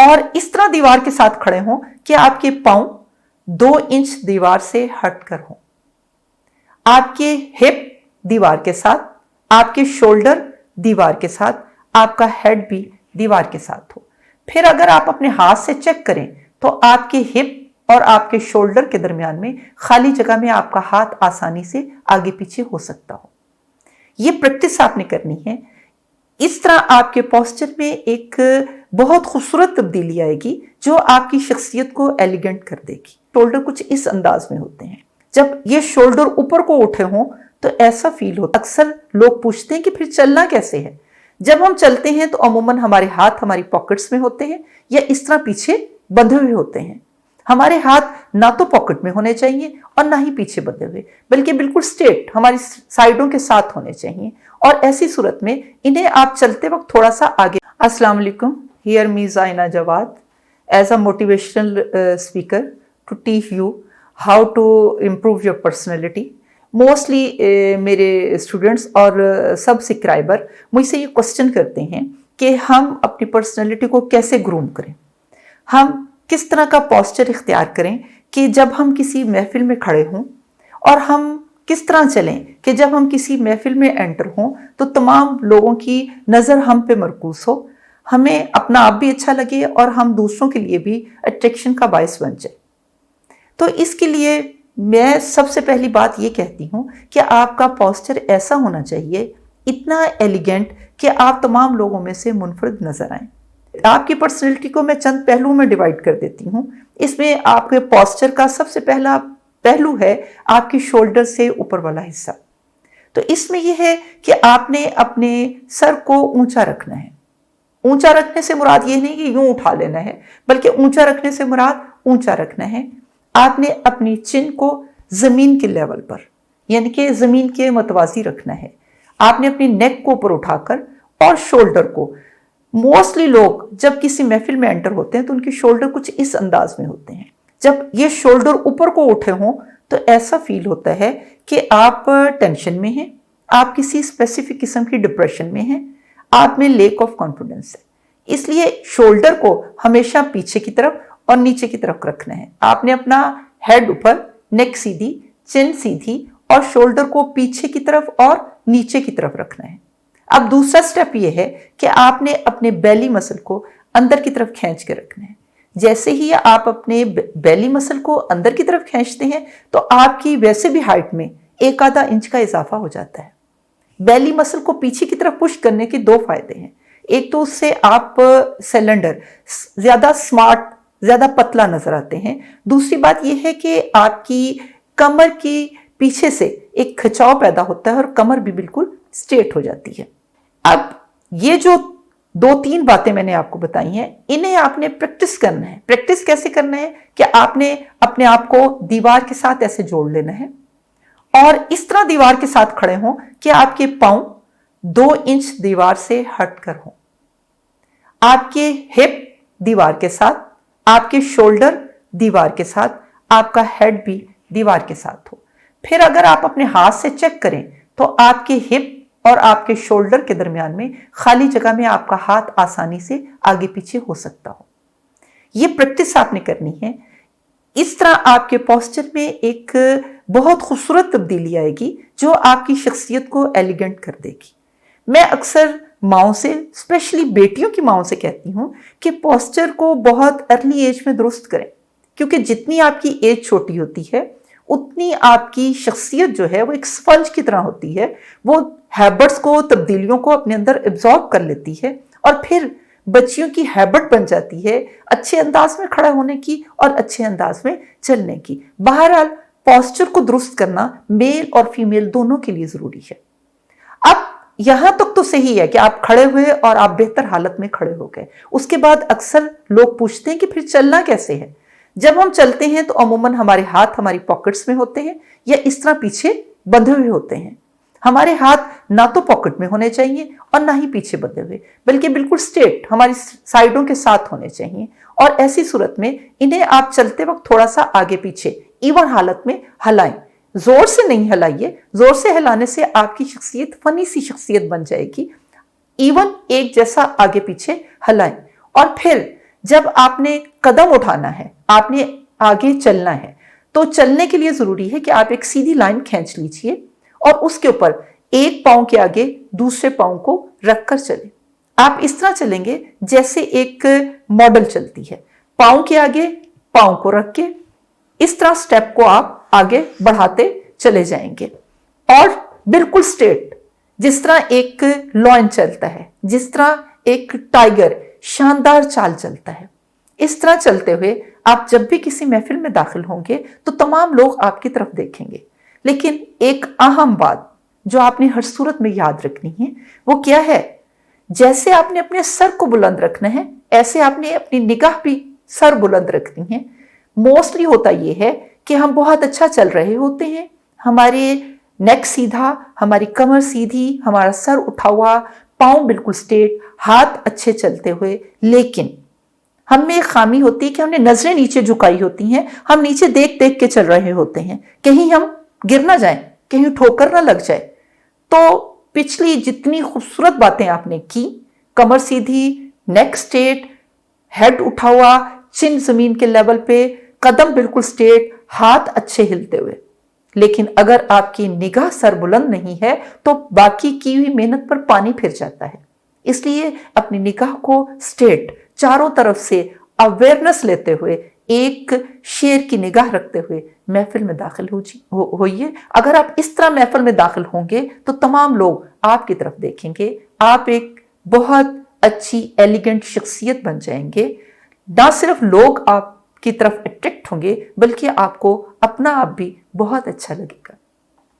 और इस तरह दीवार के साथ खड़े हों कि आपके पांव 2 इंच दीवार से हटकर हों, आपके हिप दीवार के साथ, आपके शोल्डर दीवार के साथ, आपका हेड भी दीवार के साथ हो। फिर अगर आप अपने हाथ से चेक करें तो आपके हिप और आपके शोल्डर के दरमियान में खाली जगह में आपका हाथ आसानी से आगे पीछे हो सकता हो। ये प्रैक्टिस आपने करनी है। इस तरह आपके पोस्चर में एक बहुत खूबसूरत तब्दीली आएगी जो आपकी शख्सियत को एलिगेंट कर देगी। शोल्डर कुछ इस अंदाज में होते हैं। जब ये शोल्डर ऊपर को उठे हों तो ऐसा फील होता है। अक्सर लोग पूछते हैं कि फिर चलना कैसे है। जब हम चलते हैं तो अमूमन हमारे हाथ हमारी पॉकेट्स में होते हैं या इस तरह पीछे बंधे हुए होते हैं। हमारे हाथ ना तो पॉकेट में होने चाहिए और ना ही पीछे बंधे हुए, बल्कि बिल्कुल स्ट्रेट हमारी साइडों के साथ होने चाहिए। और ऐसी सूरत में इन्हें आप चलते वक्त थोड़ा सा आगे। अस्सलाम वालेकुम, here me Zaina Jawad as a motivational speaker to teach you how to improve your personality. Mostly मेरे स्टूडेंट्स और सब्सक्राइबर मुझसे ये क्वेश्चन करते हैं कि हम अपनी पर्सनैलिटी को कैसे ग्रूम करें, हम किस तरह का पोस्चर इख्तियार करें कि जब हम किसी महफिल में खड़े हों, और हम किस तरह चलें कि जब हम किसी महफिल में एंटर हों तो तमाम लोगों की नज़र हम पे मरकूज हो, हमें अपना आप भी अच्छा लगे और हम दूसरों के लिए भी अट्रैक्शन का बायस बन जाए। तो इसके लिए मैं सबसे पहली बात ये कहती हूँ कि आपका पोस्चर ऐसा होना चाहिए, इतना एलिगेंट कि आप तमाम लोगों में से मुनफरद नजर आएं। आपकी पर्सनैलिटी को मैं चंद पहलुओं में डिवाइड कर देती हूँ। इसमें आपके पोस्चर का सबसे पहला पहलू है आपकी शोल्डर से ऊपर वाला हिस्सा। तो इसमें यह है कि आपने अपने सर को ऊंचा रखना है। ऊंचा रखने से मुराद ये नहीं कि यूं उठा लेना है, बल्कि ऊंचा रखने से मुराद ऊंचा रखना है। आपने अपनी चिन को जमीन के लेवल पर, यानी कि जमीन के मतवाजी रखना है। आपने अपनी नेक को ऊपर उठाकर और शोल्डर को, मोस्टली लोग जब किसी महफिल में एंटर होते हैं तो उनके शोल्डर कुछ इस अंदाज में होते हैं। जब ये शोल्डर ऊपर को उठे हों तो ऐसा फील होता है कि आप टेंशन में हैं, आप किसी स्पेसिफिक किस्म की डिप्रेशन में हैं, आप में लेक ऑफ कॉन्फिडेंस है। इसलिए शोल्डर को हमेशा पीछे की तरफ और नीचे की तरफ रखना है। आपने अपना हेड ऊपर, नेक सीधी, चिन सीधी और शोल्डर को पीछे की तरफ और नीचे की तरफ रखना है। अब दूसरा स्टेप यह है कि आपने अपने बेली मसल को अंदर की तरफ खींच के रखना है। जैसे ही आप अपने बेली मसल को अंदर की तरफ खींचते हैं तो आपकी वैसे भी हाइट में 1-आधा इंच का इजाफा हो जाता है। बेली मसल को पीछे की तरफ पुश करने के 2 फायदे हैं। एक तो उससे आप सिलेंडर, ज्यादा स्मार्ट, ज्यादा पतला नजर आते हैं। दूसरी बात यह है कि आपकी कमर की पीछे से एक खिंचाव पैदा होता है और कमर भी बिल्कुल स्ट्रेट हो जाती है। अब ये जो 2-3 बातें मैंने आपको बताई हैं, इन्हें आपने प्रैक्टिस करना है। प्रैक्टिस कैसे करना है कि आपने अपने आप को दीवार के साथ ऐसे जोड़ लेना है और इस तरह दीवार के साथ खड़े हों कि आपके पांव 2 इंच दीवार से हटकर हों, आपके हिप दीवार के साथ, आपके शोल्डर दीवार के साथ, आपका हेड भी दीवार के साथ हो। फिर अगर आप अपने हाथ से चेक करें तो आपके हिप और आपके शोल्डर के दरमियान में खाली जगह में आपका हाथ आसानी से आगे पीछे हो सकता हो। यह प्रैक्टिस आपने करनी है। इस तरह आपके पोस्चर में एक बहुत खूबसूरत तब्दीली आएगी जो आपकी शख्सियत को एलिगेंट कर देगी। मैं अक्सर माओं से, स्पेशली बेटियों की माओं से कहती हूँ कि पोस्चर को बहुत अर्ली एज में दुरुस्त करें, क्योंकि जितनी आपकी एज छोटी होती है उतनी आपकी शख्सियत जो है वो एक स्पंज की तरह होती है। वो हैबिट्स को, तब्दीलियों को अपने अंदर एब्जॉर्ब कर लेती है और फिर बच्चियों की हैबिट बन जाती है अच्छे अंदाज में खड़ा होने की और अच्छे अंदाज में चलने की। बहरहाल पोस्चर को दुरुस्त करना मेल और फीमेल दोनों के लिए जरूरी है। अब यहां तक तो सही है कि आप खड़े हुए और आप बेहतर हालत में खड़े हो गए। उसके बाद अक्सर लोग पूछते हैं कि फिर चलना कैसे है। जब हम चलते हैं तो अमूमन हमारे हाथ हमारी पॉकेट्स में होते हैं या इस तरह पीछे बंधे हुए होते हैं। हमारे हाथ ना तो पॉकेट में होने चाहिए और ना ही पीछे बंधे हुए, बल्कि बिल्कुल स्ट्रेट हमारी साइडों के साथ होने चाहिए। और ऐसी सूरत में इन्हें आप चलते वक्त थोड़ा सा आगे पीछे इवन हालत में हिलाएं। जोर से नहीं हिलाइए, जोर से हिलाने से आपकी शख्सियत फनी सी शख्सियत बन जाएगी। इवन एक जैसा आगे पीछे हिलाएं और फिर جب آپ نے قدم اٹھانا ہے، آپ نے آگے چلنا ہے، تو چلنے کے لیے ضروری ہے کہ آپ ایک سیدھی لائن کھینچ لیجئے اور اس کے اوپر ایک پاؤں کے آگے دوسرے پاؤں کو رکھ کر چلیں۔ آپ اس طرح چلیں گے جیسے ایک ماڈل چلتی ہے، پاؤں کے آگے پاؤں کو رکھ کے اس طرح سٹیپ کو آپ آگے بڑھاتے چلے جائیں گے، اور بالکل سٹریٹ، جس طرح ایک لائن چلتا ہے، جس طرح ایک ٹائگر شاندار چال چلتا ہے، اس طرح چلتے ہوئے آپ جب بھی کسی محفل میں داخل ہوں گے تو تمام لوگ آپ کی طرف دیکھیں گے۔ لیکن ایک اہم بات جو آپ نے ہر صورت میں یاد رکھنی ہے وہ کیا ہے؟ جیسے آپ نے اپنے سر کو بلند رکھنا ہے، ایسے آپ نے اپنی نگاہ بھی سر بلند رکھنی ہے۔ موسٹلی ہوتا یہ ہے کہ ہم بہت اچھا چل رہے ہوتے ہیں، ہمارے نیک سیدھا، ہماری کمر سیدھی، ہمارا سر اٹھا ہوا، پاؤں بالکل سٹریٹ، ہاتھ اچھے چلتے ہوئے، لیکن ہم میں ایک خامی ہوتی ہے کہ ہم نے نظریں نیچے جھکائی ہوتی ہیں، ہم نیچے دیکھ دیکھ کے چل رہے ہوتے ہیں، کہیں ہم گر نہ جائیں، کہیں ٹھوکر نہ لگ جائے۔ تو پچھلی جتنی خوبصورت باتیں آپ نے کی، کمر سیدھی، نیک سٹریٹ، ہیڈ اٹھا ہوا، چن زمین کے لیول پہ، قدم بالکل سٹریٹ، ہاتھ اچھے ہلتے ہوئے، لیکن اگر آپ کی نگاہ سر بلند نہیں ہے تو باقی کی ہوئی محنت پر پانی پھر جاتا ہے۔ اس لیے اپنی نگاہ کو سٹریٹ، چاروں طرف سے اویئرنس لیتے ہوئے، ایک شیر کی نگاہ رکھتے ہوئے محفل میں داخل ہوئیے۔ اگر آپ اس طرح محفل میں داخل ہوں گے تو تمام لوگ آپ کی طرف دیکھیں گے، آپ ایک بہت اچھی ایلیگنٹ شخصیت بن جائیں گے۔ نہ صرف لوگ آپ کی طرف اٹریکٹ ہوں گے بلکہ آپ کو اپنا آپ بھی بہت اچھا لگے گا۔